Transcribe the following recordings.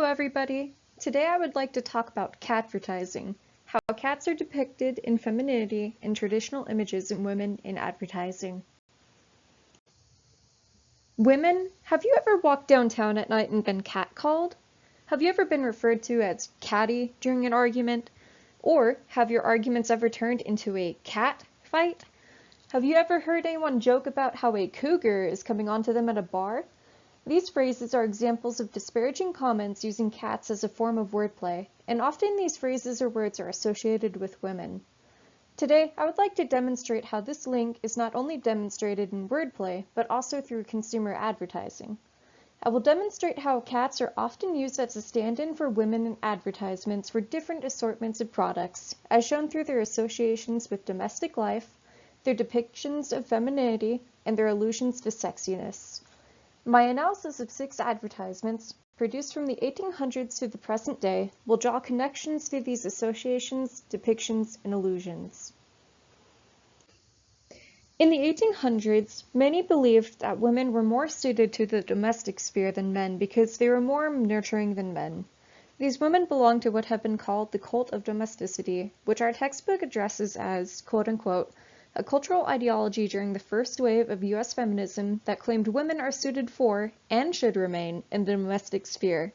Hello everybody! Today I would like to talk about catvertising, how cats are depicted in femininity and traditional images in women in advertising. Women, have you ever walked downtown at night and been catcalled? Have you ever been referred to as catty during an argument? Or have your arguments ever turned into a cat fight? Have you ever heard anyone joke about how a cougar is coming onto them at a bar? These phrases are examples of disparaging comments using cats as a form of wordplay, and often these phrases or words are associated with women. Today, I would like to demonstrate how this link is not only demonstrated in wordplay, but also through consumer advertising. I will demonstrate how cats are often used as a stand-in for women in advertisements for different assortments of products, as shown through their associations with domestic life, their depictions of femininity, and their allusions to sexiness. My analysis of 6 advertisements, produced from the 1800s to the present day, will draw connections to these associations, depictions, and allusions. In the 1800s, many believed that women were more suited to the domestic sphere than men because they were more nurturing than men. These women belonged to what have been called the cult of domesticity, which our textbook addresses as, quote-unquote, a cultural ideology during the first wave of U.S. feminism that claimed women are suited for, and should remain, in the domestic sphere.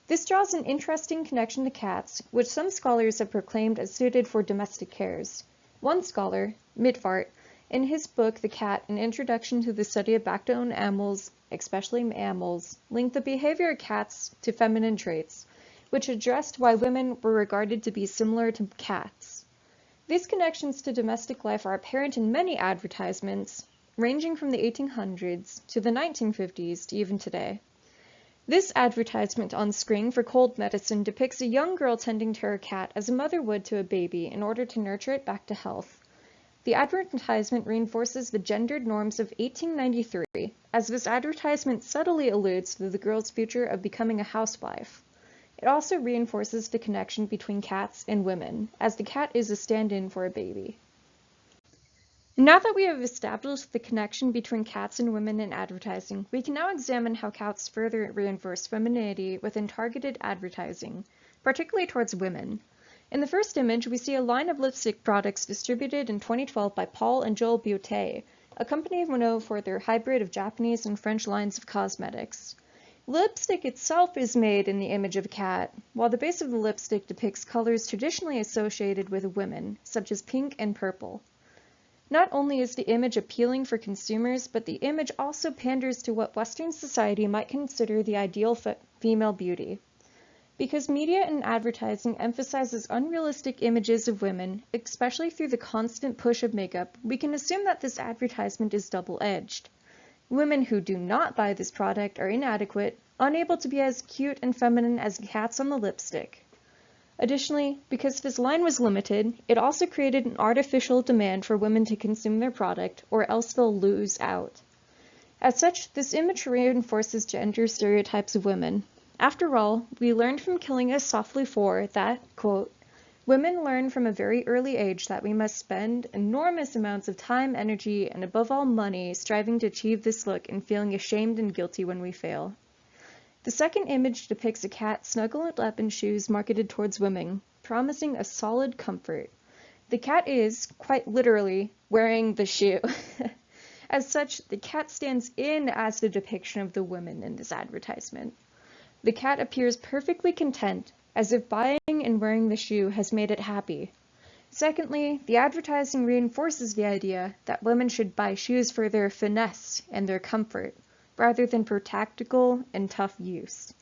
This draws an interesting connection to cats, which some scholars have proclaimed as suited for domestic cares. One scholar, Mitfart, in his book The Cat, An Introduction to the Study of Backbone Animals, especially mammals, linked the behavior of cats to feminine traits, which addressed why women were regarded to be similar to cats. These connections to domestic life are apparent in many advertisements, ranging from the 1800s to the 1950s to even today. This advertisement on screen for cold medicine depicts a young girl tending to her cat as a mother would to a baby in order to nurture it back to health. The advertisement reinforces the gendered norms of 1893, as this advertisement subtly alludes to the girl's future of becoming a housewife. It also reinforces the connection between cats and women, as the cat is a stand-in for a baby. Now that we have established the connection between cats and women in advertising, we can now examine how cats further reinforce femininity within targeted advertising, particularly towards women. In the first image, we see a line of lipstick products distributed in 2012 by Paul and Joel Beauté, a company known for their hybrid of Japanese and French lines of cosmetics. Lipstick itself is made in the image of a cat, while the base of the lipstick depicts colors traditionally associated with women, such as pink and purple. Not only is the image appealing for consumers, but the image also panders to what Western society might consider the ideal female beauty. Because media and advertising emphasizes unrealistic images of women, especially through the constant push of makeup, we can assume that this advertisement is double-edged. Women who do not buy this product are inadequate, unable to be as cute and feminine as cats on the lipstick. Additionally, because this line was limited, it also created an artificial demand for women to consume their product, or else they'll lose out. As such, this image reinforces gender stereotypes of women. After all, we learned from Killing Us Softly 4 that, quote, women learn from a very early age that we must spend enormous amounts of time, energy, and above all money striving to achieve this look and feeling ashamed and guilty when we fail. The second image depicts a cat snuggled up in shoes marketed towards women, promising a solid comfort. The cat is, quite literally, wearing the shoe. As such, the cat stands in as the depiction of the women in this advertisement. The cat appears perfectly content, as if buying and wearing the shoe has made it happy. Secondly, the advertising reinforces the idea that women should buy shoes for their finesse and their comfort, rather than for tactical and tough use.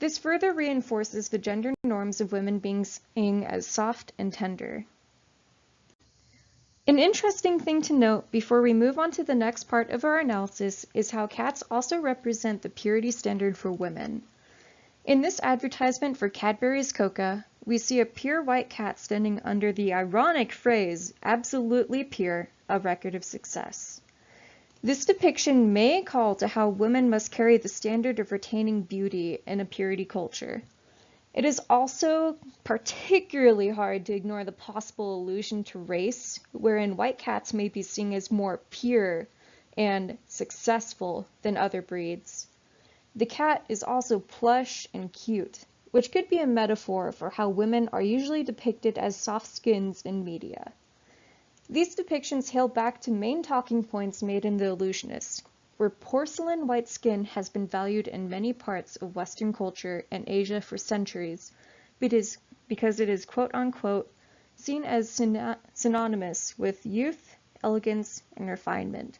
This further reinforces the gender norms of women being seen as soft and tender. An interesting thing to note before we move on to the next part of our analysis is how cats also represent the purity standard for women. In this advertisement for Cadbury's Coca, we see a pure white cat standing under the ironic phrase, absolutely pure, a record of success. This depiction may call to how women must carry the standard of retaining beauty in a purity culture. It is also particularly hard to ignore the possible allusion to race, wherein white cats may be seen as more pure and successful than other breeds. The cat is also plush and cute, which could be a metaphor for how women are usually depicted as soft skins in media. These depictions hail back to main talking points made in The Illusionist, where porcelain white skin has been valued in many parts of Western culture and Asia for centuries, because it is quote-unquote seen as synonymous with youth, elegance, and refinement.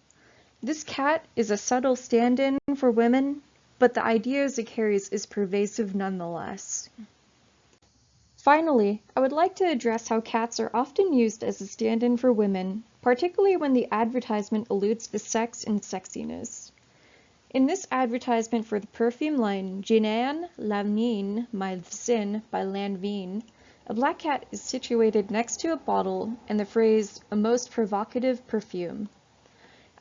This cat is a subtle stand-in for women, but the ideas it carries is pervasive nonetheless. Finally, I would like to address how cats are often used as a stand-in for women, particularly when the advertisement alludes to sex and sexiness. In this advertisement for the perfume line Jinan Lavnin My Sin by Lanvin, a black cat is situated next to a bottle and the phrase, "a most provocative perfume."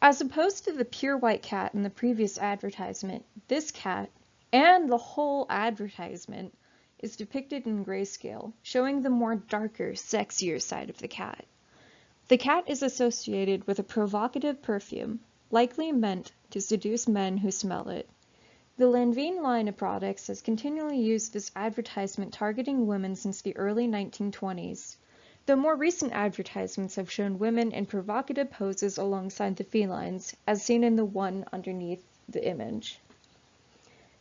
As opposed to the pure white cat in the previous advertisement, this cat, and the whole advertisement, is depicted in grayscale, showing the more darker, sexier side of the cat. The cat is associated with a provocative perfume, likely meant to seduce men who smell it. The Lanvin line of products has continually used this advertisement targeting women since the early 1920s, though more recent advertisements have shown women in provocative poses alongside the felines, as seen in the one underneath the image.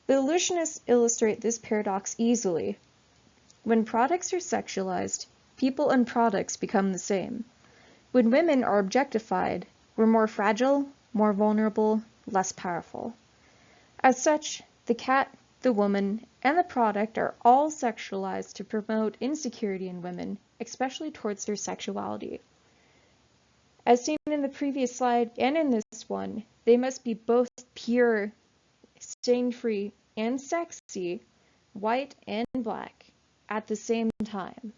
The Illusionists illustrate this paradox easily. When products are sexualized, people and products become the same. When women are objectified, we're more fragile, more vulnerable, less powerful. As such, the cat, the woman, and the product are all sexualized to promote insecurity in women, especially towards their sexuality. As seen in the previous slide and in this one, they must be both pure, stain-free, and sexy, white and black, at the same time.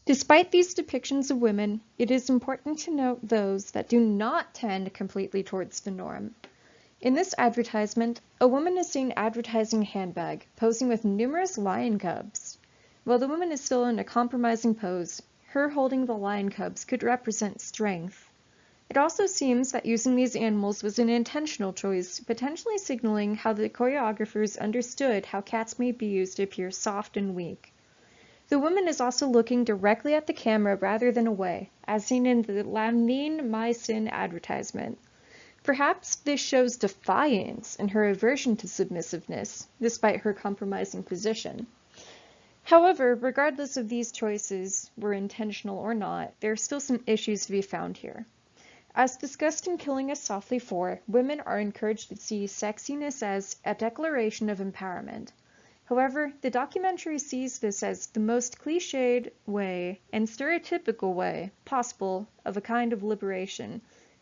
Despite these depictions of women, it is important to note those that do not tend completely towards the norm. In this advertisement, a woman is seen advertising a handbag, posing with numerous lion cubs. While the woman is still in a compromising pose, her holding the lion cubs could represent strength. It also seems that using these animals was an intentional choice, potentially signaling how the choreographers understood how cats may be used to appear soft and weak. The woman is also looking directly at the camera rather than away, as seen in the Lamine My Sin advertisement. Perhaps this shows defiance in her aversion to submissiveness, despite her compromising position. However, regardless of these choices were intentional or not, there are still some issues to be found here. As discussed in Killing Us Softly 4, women are encouraged to see sexiness as a declaration of empowerment. However, the documentary sees this as the most cliched way and stereotypical way possible of a kind of liberation,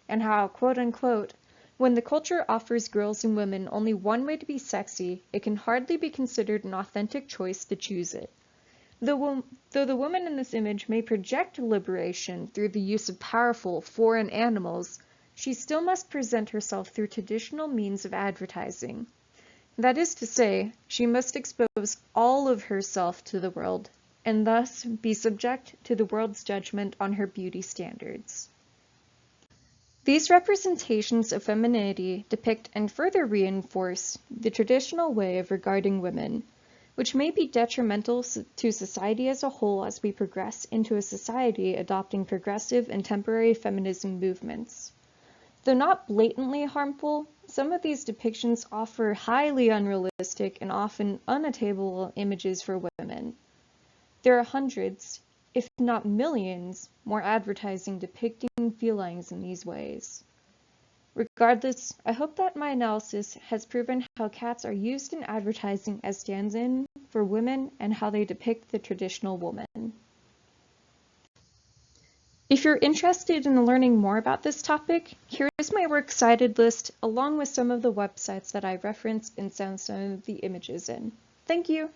and how, quote-unquote, when the culture offers girls and women only one way to be sexy, it can hardly be considered an authentic choice to choose it. Though the woman in this image may project liberation through the use of powerful foreign animals, she still must present herself through traditional means of advertising. That is to say, she must expose all of herself to the world, and thus be subject to the world's judgment on her beauty standards. These representations of femininity depict and further reinforce the traditional way of regarding women, which may be detrimental to society as a whole as we progress into a society adopting progressive and temporary feminism movements. Though not blatantly harmful, some of these depictions offer highly unrealistic and often unattainable images for women. There are hundreds, if not millions, more advertising depicting felines in these ways. Regardless, I hope that my analysis has proven how cats are used in advertising as stand-in for women and how they depict the traditional woman. If you're interested in learning more about this topic, here is my works cited list along with some of the websites that I referenced and found some of the images in. Thank you!